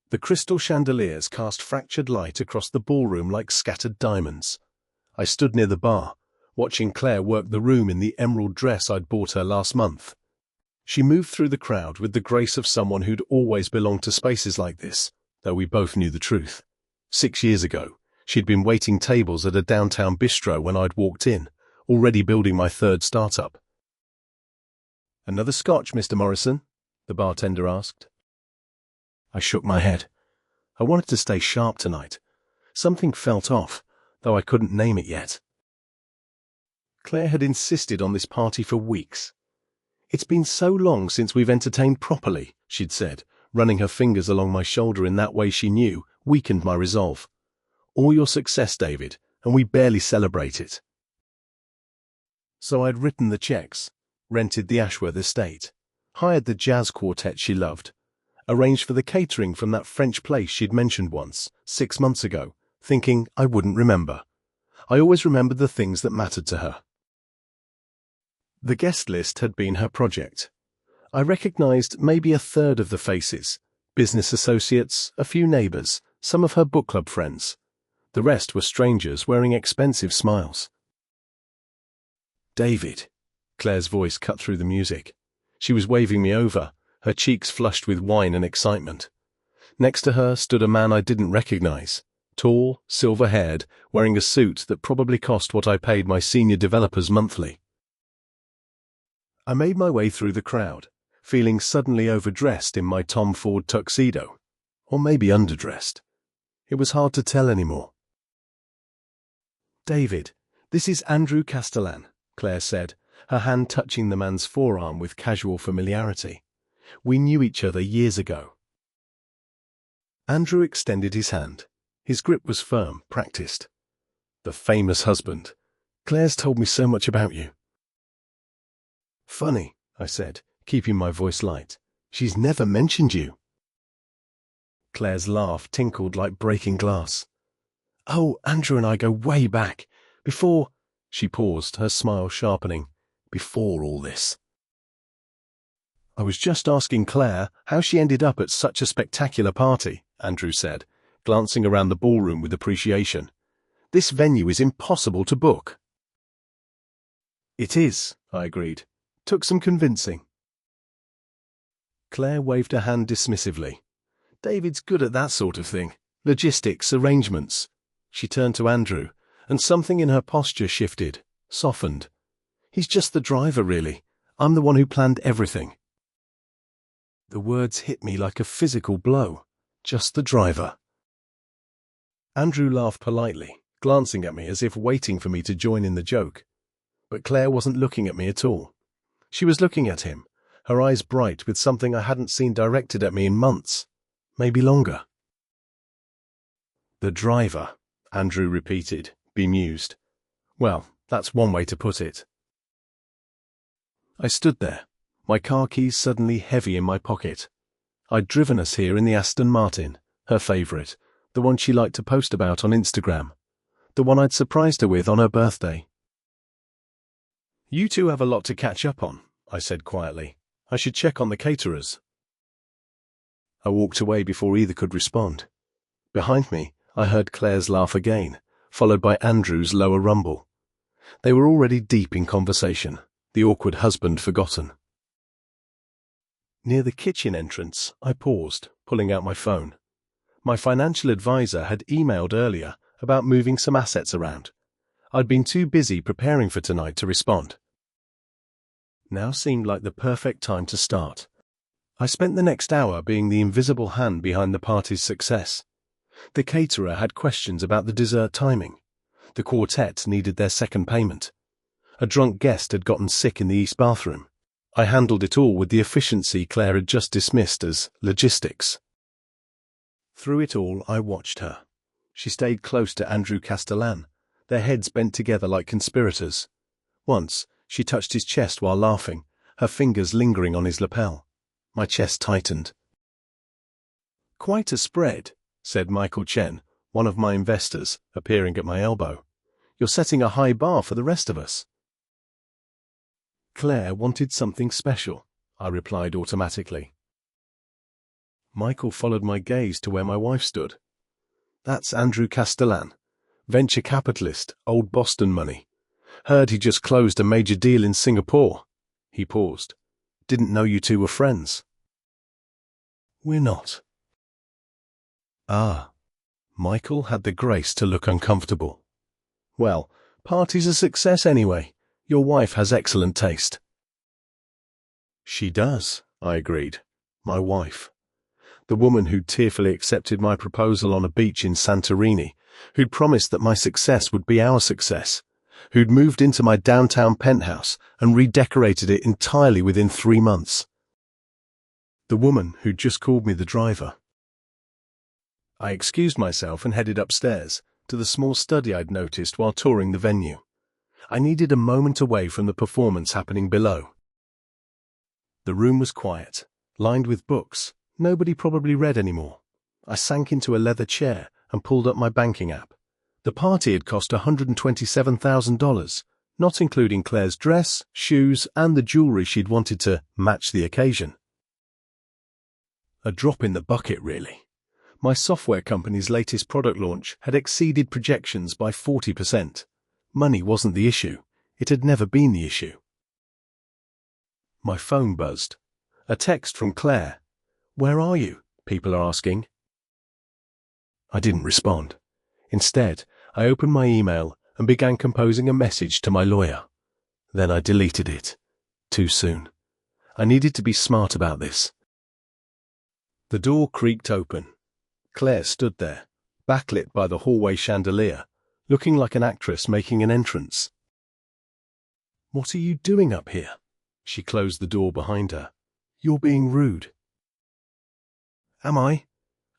The crystal chandeliers cast fractured light across the ballroom like scattered diamonds. I stood near the bar, watching Claire work the room in the emerald dress I'd bought her last month. She moved through the crowd with the grace of someone who'd always belonged to spaces like this, though we both knew the truth. 6 years ago, she'd been waiting tables at a downtown bistro when I'd walked in, already building my third startup. "Another scotch, Mr. Morrison?" the bartender asked. I shook my head. I wanted to stay sharp tonight. Something felt off, though I couldn't name it yet. Claire had insisted on this party for weeks. "It's been so long since we've entertained properly," she'd said, running her fingers along my shoulder in that way she knew weakened my resolve. "All your success, David, and we barely celebrate it." So I'd written the checks, rented the Ashworth estate, hired the jazz quartet she loved, arranged for the catering from that French place she'd mentioned once, 6 months ago, thinking I wouldn't remember. I always remembered the things that mattered to her. The guest list had been her project. I recognized maybe a third of the faces, business associates, a few neighbors, some of her book club friends. The rest were strangers wearing expensive smiles. "David," Claire's voice cut through the music. She was waving me over, her cheeks flushed with wine and excitement. Next to her stood a man I didn't recognize, tall, silver-haired, wearing a suit that probably cost what I paid my senior developers monthly. I made my way through the crowd, feeling suddenly overdressed in my Tom Ford tuxedo, or maybe underdressed. It was hard to tell anymore. "David, this is Andrew Castellan," Claire said, her hand touching the man's forearm with casual familiarity. "We knew each other years ago." Andrew extended his hand. His grip was firm, practiced. "The famous husband. Claire's told me so much about you." "Funny," I said, keeping my voice light. "She's never mentioned you." Claire's laugh tinkled like breaking glass. "Oh, Andrew and I go way back. Before—" She paused, her smile sharpening. "Before all this." "I was just asking Claire how she ended up at such a spectacular party," Andrew said, glancing around the ballroom with appreciation. "This venue is impossible to book." "It is," I agreed. "Took some convincing." Claire waved her hand dismissively. "David's good at that sort of thing. Logistics, arrangements." She turned to Andrew, and something in her posture shifted, softened. "He's just the driver, really. I'm the one who planned everything." The words hit me like a physical blow. Just the driver. Andrew laughed politely, glancing at me as if waiting for me to join in the joke. But Claire wasn't looking at me at all. She was looking at him, her eyes bright with something I hadn't seen directed at me in months, maybe longer. "The driver," Andrew repeated, bemused. "Well, that's one way to put it." I stood there, my car keys suddenly heavy in my pocket. I'd driven us here in the Aston Martin, her favourite, the one she liked to post about on Instagram, the one I'd surprised her with on her birthday. "You two have a lot to catch up on," I said quietly. "I should check on the caterers." I walked away before either could respond. Behind me, I heard Claire's laugh again, followed by Andrew's lower rumble. They were already deep in conversation, the awkward husband forgotten. Near the kitchen entrance, I paused, pulling out my phone. My financial advisor had emailed earlier about moving some assets around. I'd been too busy preparing for tonight to respond. Now seemed like the perfect time to start. I spent the next hour being the invisible hand behind the party's success. The caterer had questions about the dessert timing. The quartet needed their second payment. A drunk guest had gotten sick in the East bathroom. I handled it all with the efficiency Claire had just dismissed as logistics. Through it all, I watched her. She stayed close to Andrew Castellan, their heads bent together like conspirators. Once, she touched his chest while laughing, her fingers lingering on his lapel. My chest tightened. "Quite a spread," said Michael Chen, one of my investors, appearing at my elbow. "You're setting a high bar for the rest of us." Claire wanted something special, I replied automatically. Michael followed my gaze to where my wife stood. That's Andrew Castellan, venture capitalist, old Boston money. Heard he just closed a major deal in Singapore. He paused. Didn't know you two were friends. We're not. Ah. Michael had the grace to look uncomfortable. Well, party's a success anyway. Your wife has excellent taste. She does, I agreed. My wife. The woman who'd tearfully accepted my proposal on a beach in Santorini, who'd promised that my success would be our success, who'd moved into my downtown penthouse and redecorated it entirely within 3 months. The woman who'd just called me the driver. I excused myself and headed upstairs to the small study I'd noticed while touring the venue. I needed a moment away from the performance happening below. The room was quiet, lined with books. Nobody probably read anymore. I sank into a leather chair and pulled up my banking app. The party had cost $127,000, not including Claire's dress, shoes, and the jewelry she'd wanted to match the occasion. A drop in the bucket, really. My software company's latest product launch had exceeded projections by 40%. Money wasn't the issue. It had never been the issue. My phone buzzed. A text from Claire. Where are you? People are asking. I didn't respond. Instead, I opened my email and began composing a message to my lawyer. Then I deleted it. Too soon. I needed to be smart about this. The door creaked open. Claire stood there, backlit by the hallway chandelier, looking like an actress making an entrance. What are you doing up here? She closed the door behind her. You're being rude. Am I?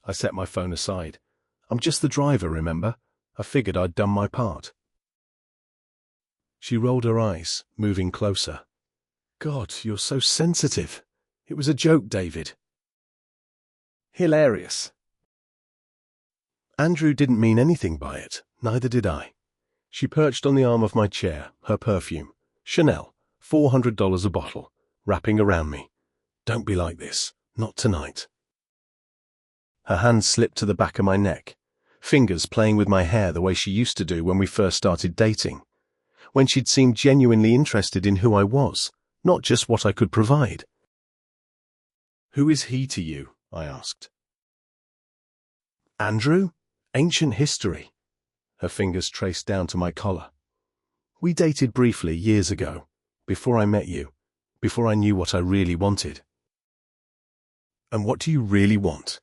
I set my phone aside. I'm just the driver, remember? I figured I'd done my part. She rolled her eyes, moving closer. God, you're so sensitive. It was a joke, David. Hilarious. Andrew didn't mean anything by it, neither did I. She perched on the arm of my chair, her perfume, Chanel, $400 a bottle, wrapping around me. Don't be like this, not tonight. Her hand slipped to the back of my neck, fingers playing with my hair the way she used to do when we first started dating, when she'd seemed genuinely interested in who I was, not just what I could provide. Who is he to you? I asked. Andrew? Ancient history. Her fingers traced down to my collar. We dated briefly years ago, before I met you, before I knew what I really wanted. And what do you really want?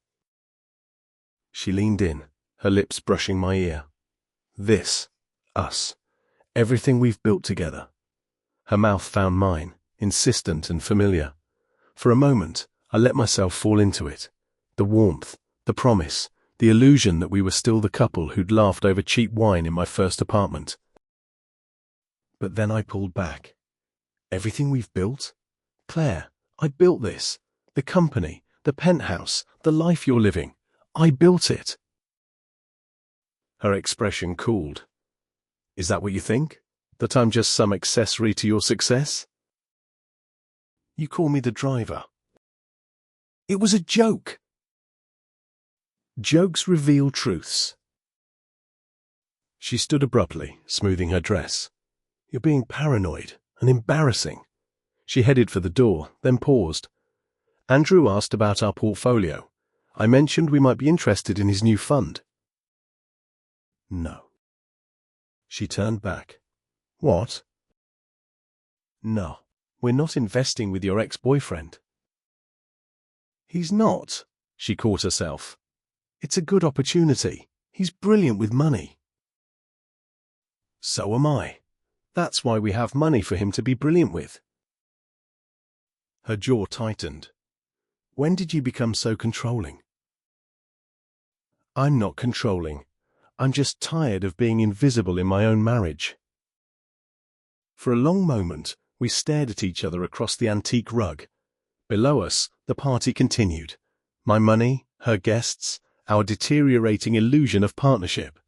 She leaned in, her lips brushing my ear. This, us, everything we've built together. Her mouth found mine, insistent and familiar. For a moment, I let myself fall into it. The warmth, the promise, the illusion that we were still the couple who'd laughed over cheap wine in my first apartment. But then I pulled back. Everything we've built? Claire, I built this. The company, the penthouse, the life you're living. I built it. Her expression cooled. Is that what you think? That I'm just some accessory to your success? You call me the driver. It was a joke. Jokes reveal truths. She stood abruptly, smoothing her dress. You're being paranoid and embarrassing. She headed for the door, then paused. Andrew asked about our portfolio. I mentioned we might be interested in his new fund. No. She turned back. What? No, we're not investing with your ex-boyfriend. He's not, she caught herself. It's a good opportunity. He's brilliant with money. So am I. That's why we have money for him to be brilliant with. Her jaw tightened. When did you become so controlling? I'm not controlling. I'm just tired of being invisible in my own marriage. For a long moment, we stared at each other across the antique rug. Below us, the party continued. My money, her guests, our deteriorating illusion of partnership.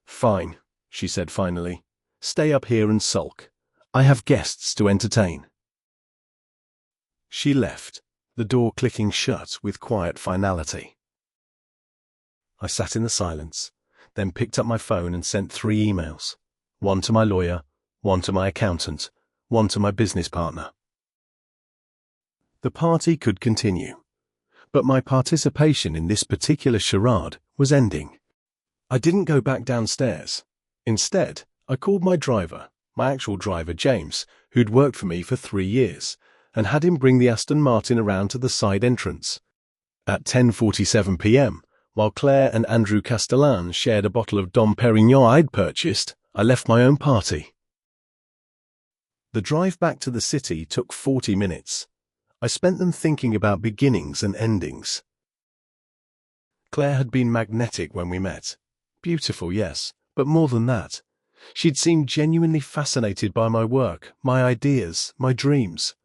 Fine, she said finally. Stay up here and sulk. I have guests to entertain. She left, the door clicking shut with quiet finality. I sat in the silence, then picked up my phone and sent 3 emails. One to my lawyer, one to my accountant, one to my business partner. The party could continue, but my participation in this particular charade was ending. I didn't go back downstairs. Instead, I called my driver, my actual driver James, who'd worked for me for 3 years, and had him bring the Aston Martin around to the side entrance. At 10:47 p.m., while Claire and Andrew Castellan shared a bottle of Dom Perignon I'd purchased, I left my own party. The drive back to the city took 40 minutes. I spent them thinking about beginnings and endings. Claire had been magnetic when we met. Beautiful, yes, but more than that. She'd seemed genuinely fascinated by my work, my ideas, my dreams.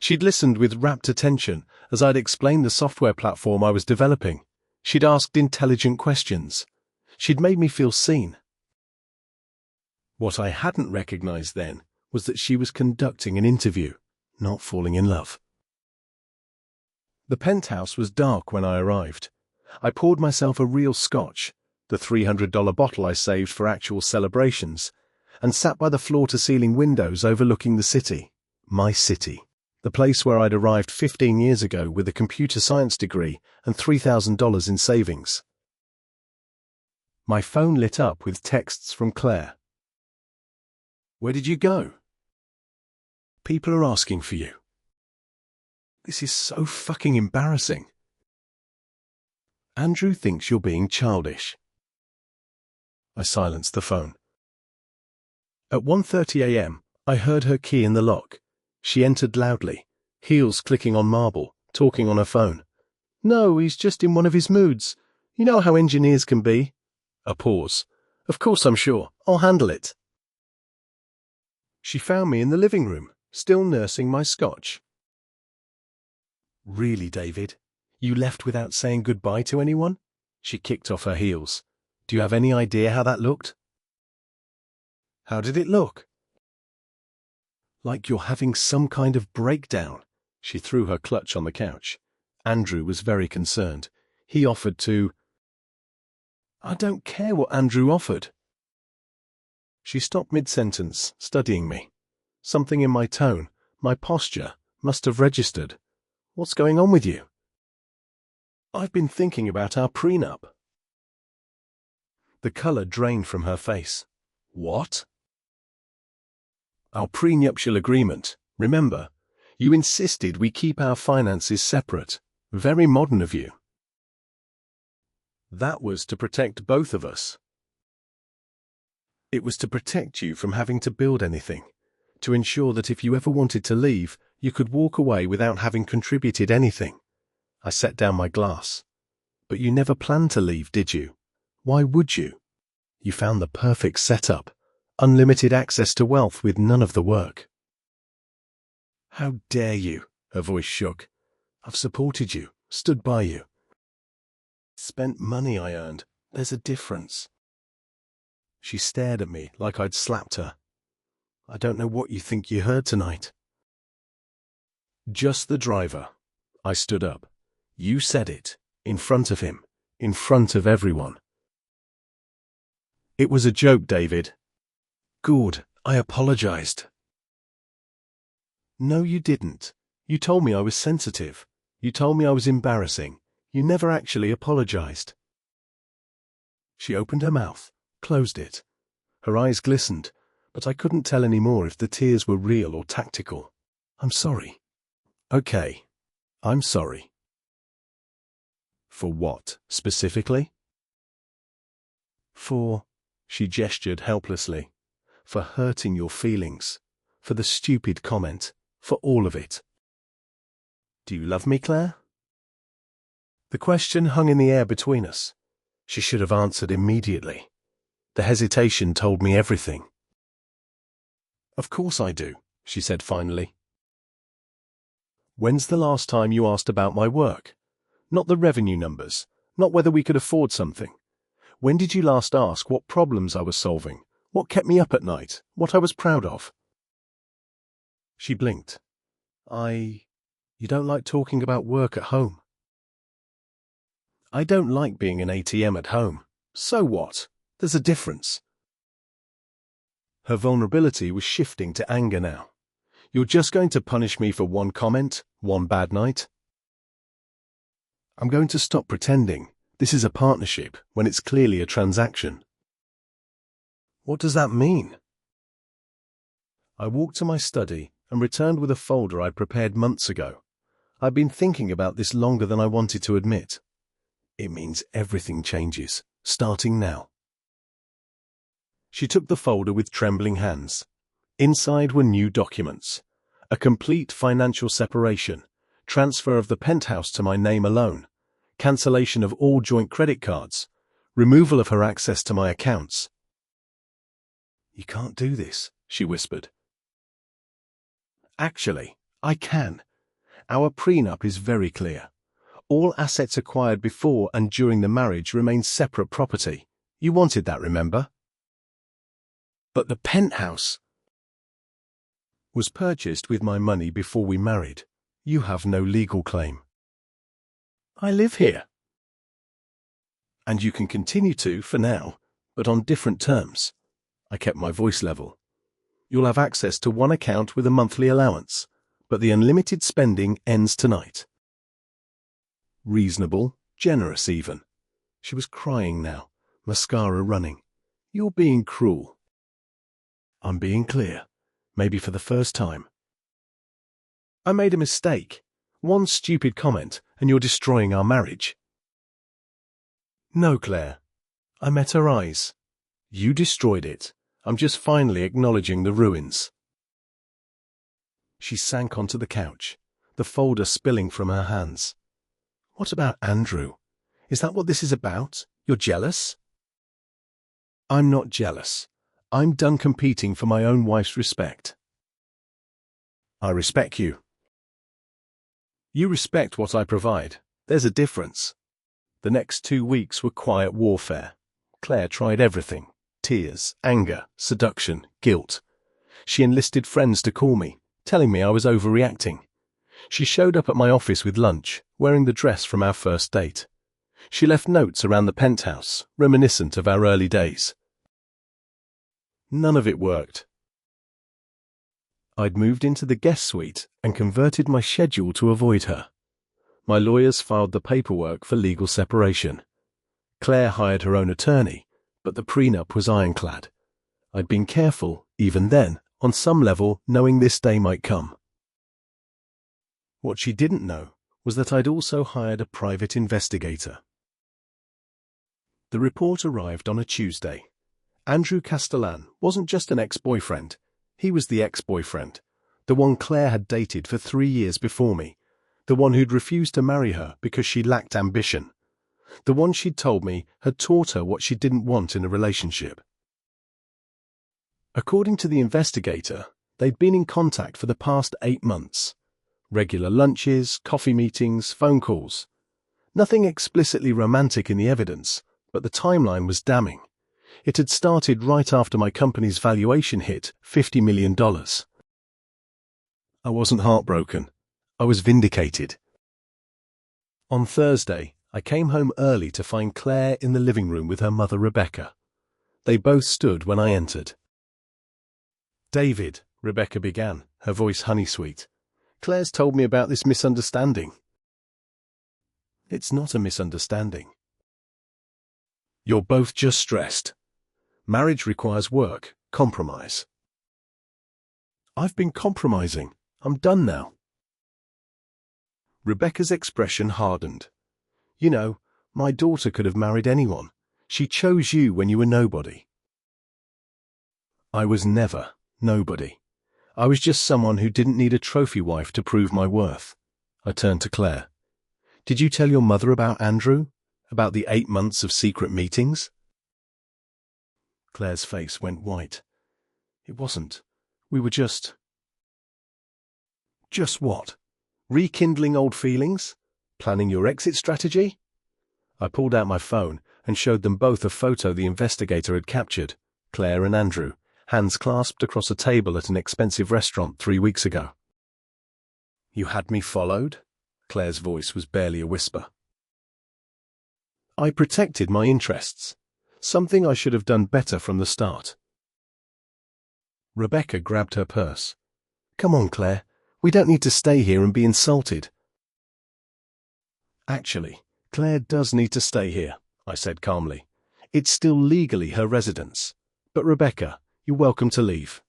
She'd listened with rapt attention as I'd explained the software platform I was developing. She'd asked intelligent questions. She'd made me feel seen. What I hadn't recognized then was that she was conducting an interview, not falling in love. The penthouse was dark when I arrived. I poured myself a real scotch, the $300 bottle I saved for actual celebrations, and sat by the floor-to-ceiling windows overlooking the city, my city, the place where I'd arrived 15 years ago with a computer science degree and $3,000 in savings. My phone lit up with texts from Claire. "Where did you go? People are asking for you. This is so fucking embarrassing. Andrew thinks you're being childish." I silenced the phone. At 1:30 a.m., I heard her key in the lock. She entered loudly, heels clicking on marble, talking on her phone. "No, he's just in one of his moods. You know how engineers can be." A pause. "Of course, I'm sure. I'll handle it." She found me in the living room, still nursing my scotch. "Really, David? You left without saying goodbye to anyone?" She kicked off her heels. "Do you have any idea how that looked?" "How did it look?" "Like you're having some kind of breakdown." She threw her clutch on the couch. Andrew was very concerned. He offered to... "I don't care what Andrew offered." She stopped mid-sentence, studying me. Something in my tone, my posture, must have registered. "What's going on with you?" "I've been thinking about our prenup." The colour drained from her face. "What?" "Our prenuptial agreement. Remember, you insisted we keep our finances separate. Very modern of you." "That was to protect both of us." "It was to protect you from having to build anything, to ensure that if you ever wanted to leave, you could walk away without having contributed anything." I set down my glass. "But you never planned to leave, did you? Why would you? You found the perfect setup, unlimited access to wealth with none of the work." "How dare you?" Her voice shook. "I've supported you, stood by you. Spent money I earned. There's a difference." She stared at me like I'd slapped her. "I don't know what you think you heard tonight." "Just the driver." I stood up. "You said it. In front of him. In front of everyone." "It was a joke, David." "Good. I apologized." "No, you didn't. You told me I was sensitive. You told me I was embarrassing. You never actually apologized." She opened her mouth, closed it. Her eyes glistened, but I couldn't tell any more if the tears were real or tactical. "I'm sorry." "Okay. I'm sorry." "For what, specifically?" "For," she gestured helplessly, "for hurting your feelings, for the stupid comment, for all of it." "Do you love me, Claire?" The question hung in the air between us. She should have answered immediately. The hesitation told me everything. "Of course I do," she said finally. "When's the last time you asked about my work? Not the revenue numbers, not whether we could afford something. When did you last ask what problems I was solving, what kept me up at night, what I was proud of?" She blinked. You don't like talking about work at home. I don't like being an ATM at home. So what? There's a difference. Her vulnerability was shifting to anger now. You're just going to punish me for one comment, one bad night? I'm going to stop pretending this is a partnership when it's clearly a transaction. What does that mean? I walked to my study and returned with a folder I'd prepared months ago. I'd been thinking about this longer than I wanted to admit. It means everything changes, starting now. She took the folder with trembling hands. Inside were new documents. A complete financial separation, transfer of the penthouse to my name alone, cancellation of all joint credit cards, removal of her access to my accounts. You can't do this, she whispered. Actually, I can. Our prenup is very clear. All assets acquired before and during the marriage remain separate property. You wanted that, remember? But the penthouse was purchased with my money before we married. You have no legal claim. I live here. And you can continue to, for now, but on different terms. I kept my voice level. You'll have access to one account with a monthly allowance, but the unlimited spending ends tonight. Reasonable, generous even. She was crying now, mascara running. You're being cruel. I'm being clear, maybe for the first time. I made a mistake. One stupid comment, and you're destroying our marriage. No, Claire. I met her eyes. You destroyed it. I'm just finally acknowledging the ruins. She sank onto the couch, the folder spilling from her hands. What about Andrew? Is that what this is about? You're jealous? I'm not jealous. I'm done competing for my own wife's respect. I respect you. You respect what I provide. There's a difference. The next 2 weeks were quiet warfare. Claire tried everything. Tears, anger, seduction, guilt. She enlisted friends to call me, telling me I was overreacting. She showed up at my office with lunch, wearing the dress from our first date. She left notes around the penthouse, reminiscent of our early days. None of it worked. I'd moved into the guest suite and converted my schedule to avoid her. My lawyers filed the paperwork for legal separation. Claire hired her own attorney, but the prenup was ironclad. I'd been careful, even then, on some level, knowing this day might come. What she didn't know was that I'd also hired a private investigator. The report arrived on a Tuesday. Andrew Castellan wasn't just an ex-boyfriend. He was the ex-boyfriend, the one Claire had dated for 3 years before me, the one who'd refused to marry her because she lacked ambition, the one she'd told me had taught her what she didn't want in a relationship. According to the investigator, they'd been in contact for the past 8 months. Regular lunches, coffee meetings, phone calls. Nothing explicitly romantic in the evidence, but the timeline was damning. It had started right after my company's valuation hit $50 million. I wasn't heartbroken. I was vindicated. On Thursday, I came home early to find Claire in the living room with her mother Rebecca. They both stood when I entered. David, Rebecca began, her voice honey-sweet. Claire's told me about this misunderstanding. It's not a misunderstanding. You're both just stressed. Marriage requires work, compromise. I've been compromising. I'm done now. Rebecca's expression hardened. You know, my daughter could have married anyone. She chose you when you were nobody. I was never nobody. I was just someone who didn't need a trophy wife to prove my worth. I turned to Claire. Did you tell your mother about Andrew? About the 8 months of secret meetings? Claire's face went white. It wasn't. We were just... Just what? Rekindling old feelings? Planning your exit strategy? I pulled out my phone and showed them both a photo the investigator had captured, Claire and Andrew, hands clasped across a table at an expensive restaurant 3 weeks ago. You had me followed? Claire's voice was barely a whisper. I protected my interests, something I should have done better from the start. Rebecca grabbed her purse. Come on, Claire. We don't need to stay here and be insulted. Actually, Claire does need to stay here, I said calmly. It's still legally her residence. But Rebecca, you're welcome to leave.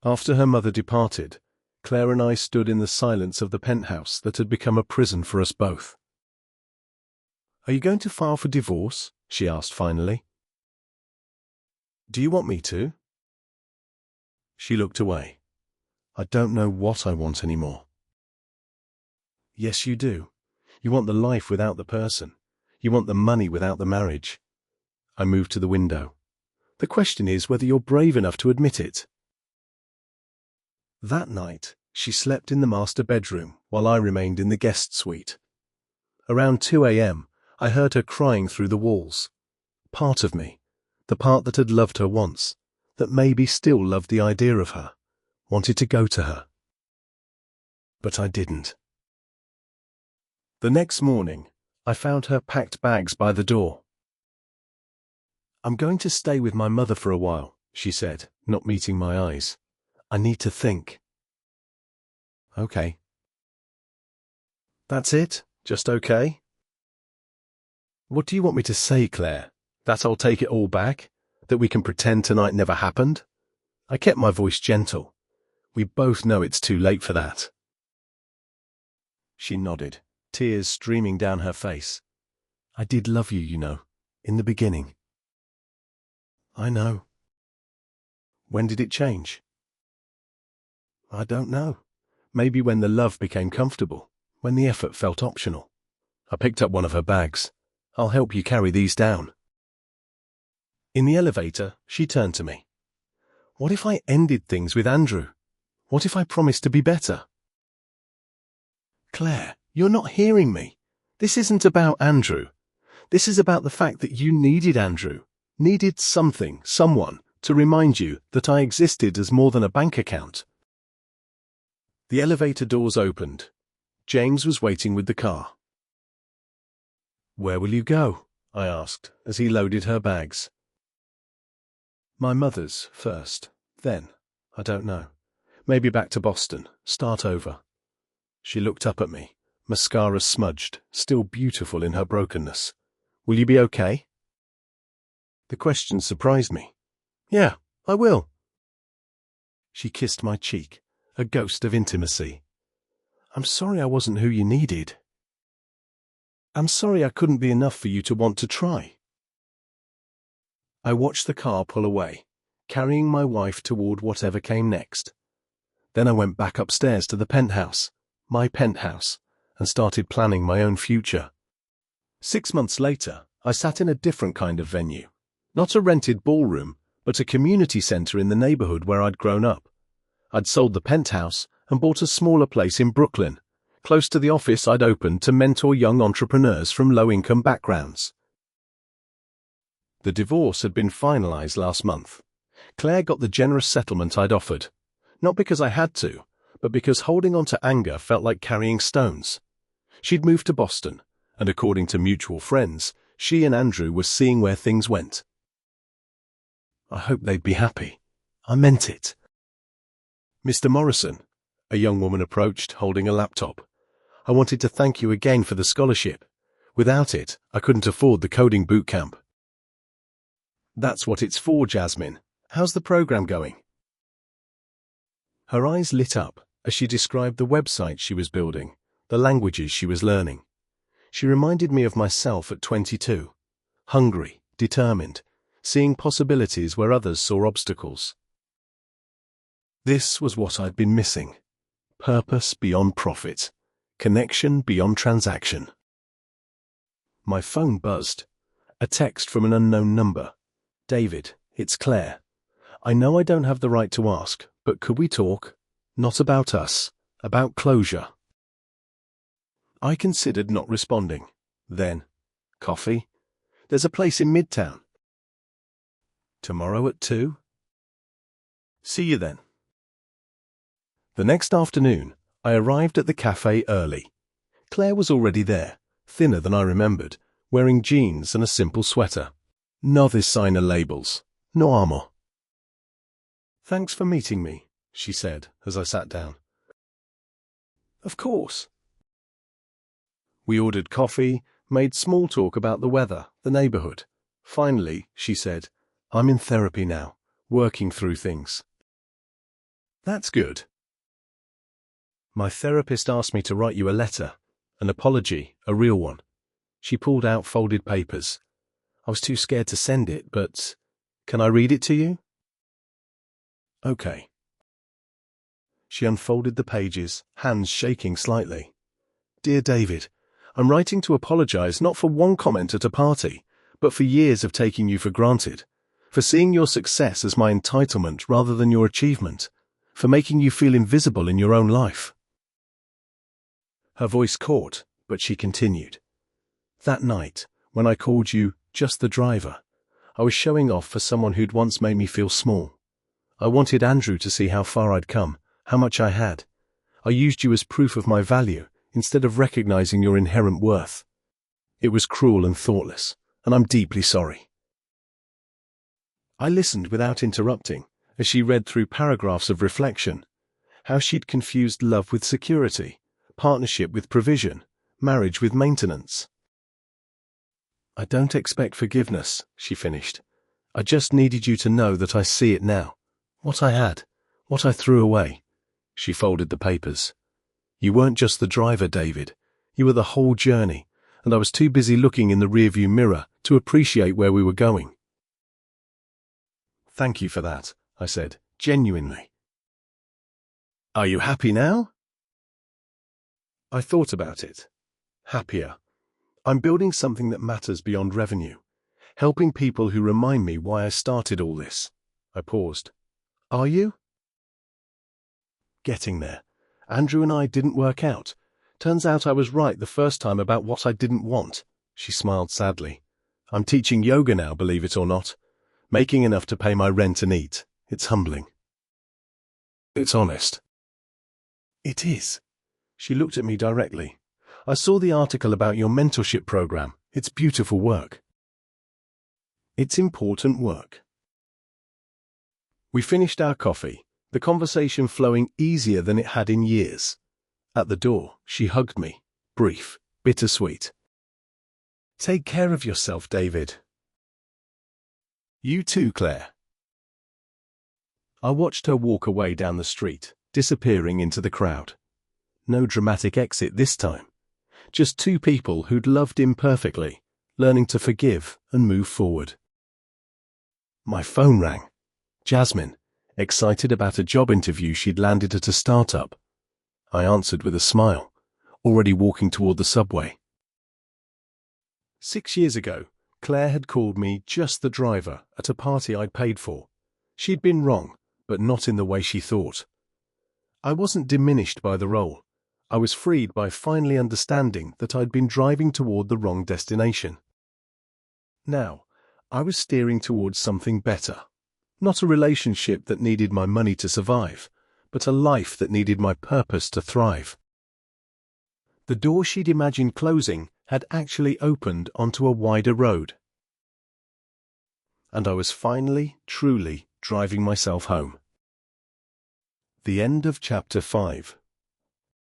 After her mother departed, Claire and I stood in the silence of the penthouse that had become a prison for us both. Are you going to file for divorce? She asked finally. Do you want me to? She looked away. I don't know what I want anymore. Yes, you do. You want the life without the person. You want the money without the marriage. I moved to the window. The question is whether you're brave enough to admit it. That night, she slept in the master bedroom while I remained in the guest suite. Around 2 a.m., I heard her crying through the walls. Part of me, the part that had loved her once, that maybe still loved the idea of her, wanted to go to her. But I didn't. The next morning, I found her packed bags by the door. I'm going to stay with my mother for a while, she said, not meeting my eyes. I need to think. Okay. That's it? Just okay? What do you want me to say, Claire? That I'll take it all back? That we can pretend tonight never happened? I kept my voice gentle. We both know it's too late for that. She nodded, tears streaming down her face. I did love you, you know, in the beginning. I know. When did it change? I don't know. Maybe when the love became comfortable, when the effort felt optional. I picked up one of her bags. I'll help you carry these down. In the elevator, she turned to me. What if I ended things with Andrew? What if I promised to be better? Claire, you're not hearing me. This isn't about Andrew. This is about the fact that you needed Andrew, needed something, someone, to remind you that I existed as more than a bank account. The elevator doors opened. James was waiting with the car. Where will you go? I asked, as he loaded her bags. My mother's first, then, I don't know. Maybe back to Boston, start over. She looked up at me, mascara smudged, still beautiful in her brokenness. Will you be okay? The question surprised me. Yeah, I will. She kissed my cheek, a ghost of intimacy. I'm sorry I wasn't who you needed. I'm sorry I couldn't be enough for you to want to try. I watched the car pull away, carrying my wife toward whatever came next. Then I went back upstairs to the penthouse, my penthouse, and started planning my own future. 6 months later, I sat in a different kind of venue. Not a rented ballroom, but a community centre in the neighbourhood where I'd grown up. I'd sold the penthouse and bought a smaller place in Brooklyn, close to the office I'd opened to mentor young entrepreneurs from low-income backgrounds. The divorce had been finalised last month. Claire got the generous settlement I'd offered, not because I had to, but because holding on to anger felt like carrying stones. She'd moved to Boston, and according to mutual friends, she and Andrew were seeing where things went. I hoped they'd be happy. I meant it. Mr. Morrison, a young woman approached, holding a laptop. I wanted to thank you again for the scholarship. Without it, I couldn't afford the coding boot camp. That's what it's for, Jasmine. How's the program going? Her eyes lit up as she described the website she was building, the languages she was learning. She reminded me of myself at 22, hungry, determined, seeing possibilities where others saw obstacles. This was what I'd been missing. Purpose beyond profit. Connection beyond transaction. My phone buzzed. A text from an unknown number. David, it's Claire. I know I don't have the right to ask, but could we talk? Not about us, about closure. I considered not responding. Then, coffee? There's a place in Midtown. Tomorrow at 2? See you then. The next afternoon, I arrived at the cafe early. Claire was already there, thinner than I remembered, wearing jeans and a simple sweater. No designer labels, no armor. "Thanks for meeting me," she said as I sat down. "Of course." We ordered coffee, made small talk about the weather, the neighborhood. Finally, she said, "I'm in therapy now, working through things." "That's good." "My therapist asked me to write you a letter, an apology, a real one." She pulled out folded papers. I was too scared to send it, but "Can I read it to you?" "Okay." She unfolded the pages, hands shaking slightly. "Dear David, I'm writing to apologize not for one comment at a party, but for years of taking you for granted, for seeing your success as my entitlement rather than your achievement, for making you feel invisible in your own life." Her voice caught, but she continued. "That night, when I called you just the driver, I was showing off for someone who'd once made me feel small. I wanted Andrew to see how far I'd come, how much I had. I used you as proof of my value, instead of recognizing your inherent worth. It was cruel and thoughtless, and I'm deeply sorry." I listened without interrupting, as she read through paragraphs of reflection, how she'd confused love with security, partnership with provision, marriage with maintenance. "I don't expect forgiveness," she finished. "I just needed you to know that I see it now. What I had, what I threw away." She folded the papers. "You weren't just the driver, David. You were the whole journey, and I was too busy looking in the rearview mirror to appreciate where we were going." "Thank you for that," I said, genuinely. "Are you happy now?" I thought about it. Happier. I'm building something that matters beyond revenue, helping people who remind me why I started all this. I paused. "Are you?" "Getting there. Andrew and I didn't work out. Turns out I was right the first time about what I didn't want." She smiled sadly. "I'm teaching yoga now, believe it or not. Making enough to pay my rent and eat. It's humbling." "It's honest." "It is." She looked at me directly. "I saw the article about your mentorship program. It's beautiful work." "It's important work." We finished our coffee, the conversation flowing easier than it had in years. At the door, she hugged me, brief, bittersweet. "Take care of yourself, David." "You too, Claire." I watched her walk away down the street, disappearing into the crowd. No dramatic exit this time. Just two people who'd loved imperfectly, learning to forgive and move forward. My phone rang. Jasmine, excited about a job interview she'd landed at a startup. I answered with a smile, already walking toward the subway. 6 years ago, Claire had called me just the driver at a party I'd paid for. She'd been wrong, but not in the way she thought. I wasn't diminished by the role. I was freed by finally understanding that I'd been driving toward the wrong destination. Now, I was steering towards something better. Not a relationship that needed my money to survive, but a life that needed my purpose to thrive. The door she'd imagined closing had actually opened onto a wider road. And I was finally, truly driving myself home. The end of Chapter 5.